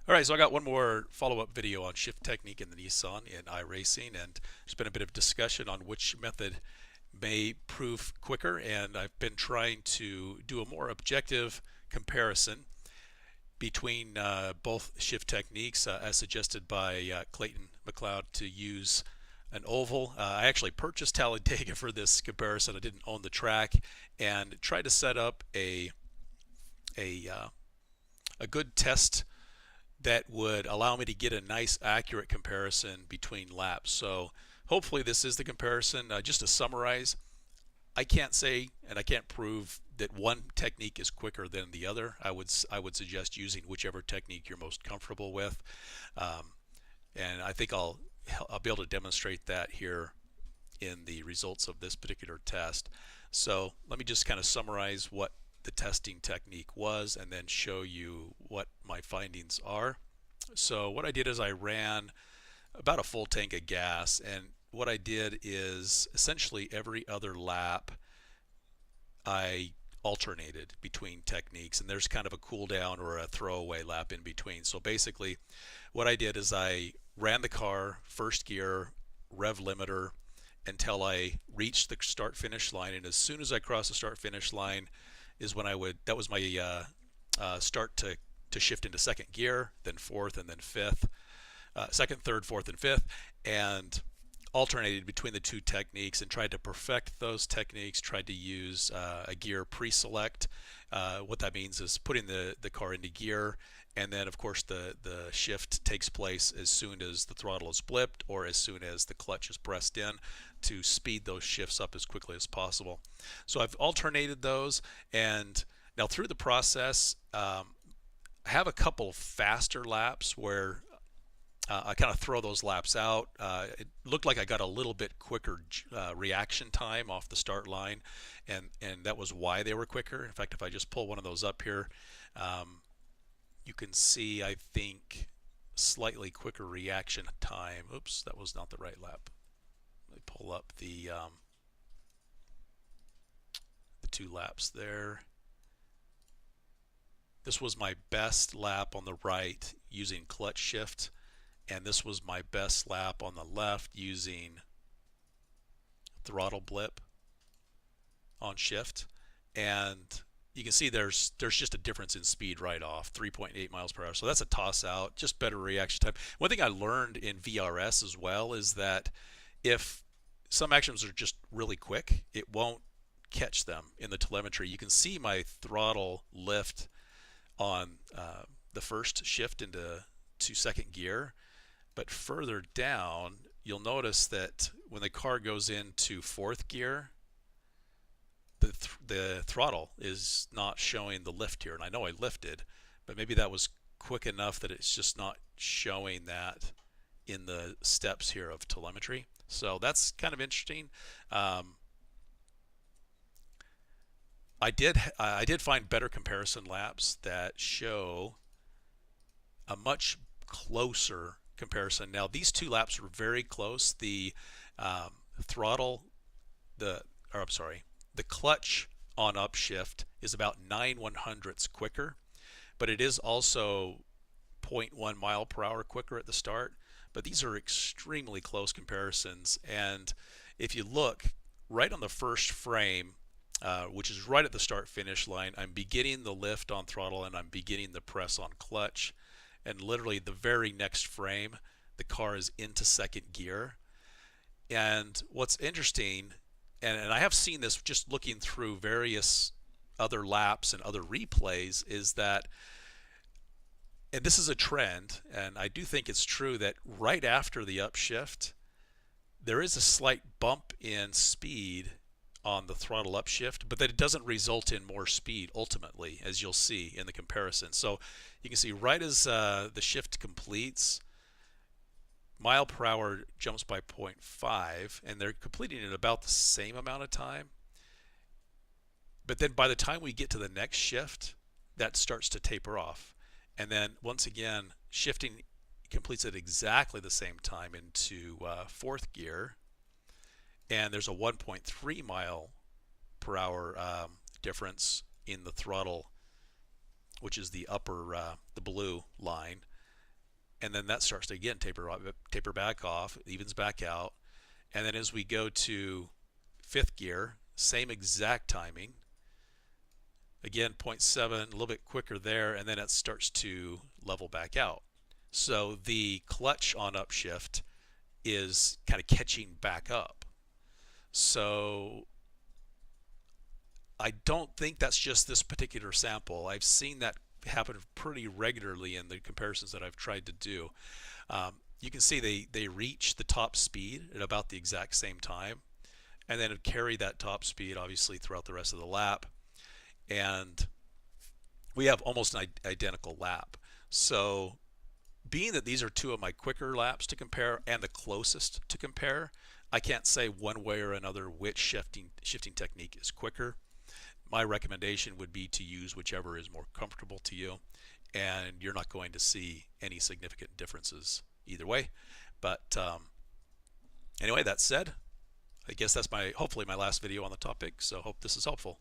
All right, so I got one more follow-up video on shift technique in the Nissan in iRacing, and there's been a bit of discussion on which method may prove quicker, and I've been trying to do a more objective comparison between both shift techniques, as suggested by Clayton McLeod, to use an oval. I actually purchased Talladega for this comparison. I didn't own the track, and tried to set up a uh, a good test that would allow me to get a nice accurate comparison between laps. So hopefully this is the comparison. Just to summarize, I can't say and I can't prove that one technique is quicker than the other. I would suggest using whichever technique you're most comfortable with, um, and I think I'll be able to demonstrate that here in the results of this particular test. So let me just kind of summarize what the testing technique was and then show you what my findings are. So what I did is I ran about a full tank of gas, and what I did is essentially every other lap I alternated between techniques, and there's kind of a cool down or a throwaway lap in between. So basically what I did is I ran the car first gear, rev limiter, until I reached the start finish line, and as soon as I crossed the start finish line is when that was my start to shift into second gear, then fourth, and then fifth, second, third, fourth, and fifth, and alternated between the two techniques and tried to perfect those techniques, tried to use a gear pre-select. What that means is putting the car into gear, and then of course the shift takes place as soon as the throttle is blipped or as soon as the clutch is pressed in, to speed those shifts up as quickly as possible. So I've alternated those, and now through the process, I have a couple faster laps where I kind of throw those laps out. It looked like I got a little bit quicker reaction time off the start line, and that was why they were quicker. In fact, if I just pull one of those up here, you can see, I think, slightly quicker reaction time. Oops, that was not the right lap. Let me pull up the two laps there. This was my best lap on the right using clutch shift, and this was my best lap on the left using throttle blip on shift. And you can see there's just a difference in speed right off, 3.8 miles per hour. So that's a toss out, just better reaction time. One thing I learned in VRS as well is that if some actions are just really quick, it won't catch them in the telemetry. You can see my throttle lift on the first shift into second gear, but further down you'll notice that when the car goes into fourth gear, the throttle is not showing the lift here, and I know I lifted, but maybe that was quick enough that it's just not showing that in the steps here of telemetry. So that's kind of interesting. I did find better comparison laps that show a much closer comparison. Now these two laps were very close. The throttle, or I'm sorry, the clutch on upshift is about 9/100ths quicker, but it is also 0.1 mile per hour quicker at the start. But these are extremely close comparisons, and if you look right on the first frame, which is right at the start finish line, I'm beginning the lift on throttle and I'm beginning the press on clutch, and literally the very next frame the car is into second gear. And what's interesting, and I have seen this just looking through various other laps and other replays, is that, and this is a trend, and I do think it's true, that right after the upshift there is a slight bump in speed on the throttle upshift, but that it doesn't result in more speed ultimately, as you'll see in the comparison. So you can see right as the shift completes, mile per hour jumps by 0.5, and they're completing it about the same amount of time. But then by the time we get to the next shift, that starts to taper off. And then once again, shifting completes at exactly the same time into fourth gear, and there's a 1.3 mile per hour difference in the throttle, which is the upper, the blue line. and then that starts to again taper back off, evens back out, and then as we go to fifth gear, same exact timing. Again, 0.7, a little bit quicker there, and then it starts to level back out. So the clutch on upshift is kind of catching back up. So I don't think that's just this particular sample. I've seen that happen pretty regularly in the comparisons that I've tried to do. You can see they reach the top speed at about the exact same time, and then carry that top speed obviously throughout the rest of the lap. And we have almost an identical lap. So being that these are two of my quicker laps to compare and the closest to compare, I can't say one way or another which shifting technique is quicker. My recommendation would be to use whichever is more comfortable to you, and you're not going to see any significant differences either way. But anyway, that said, I guess that's hopefully my last video on the topic, so hope this is helpful.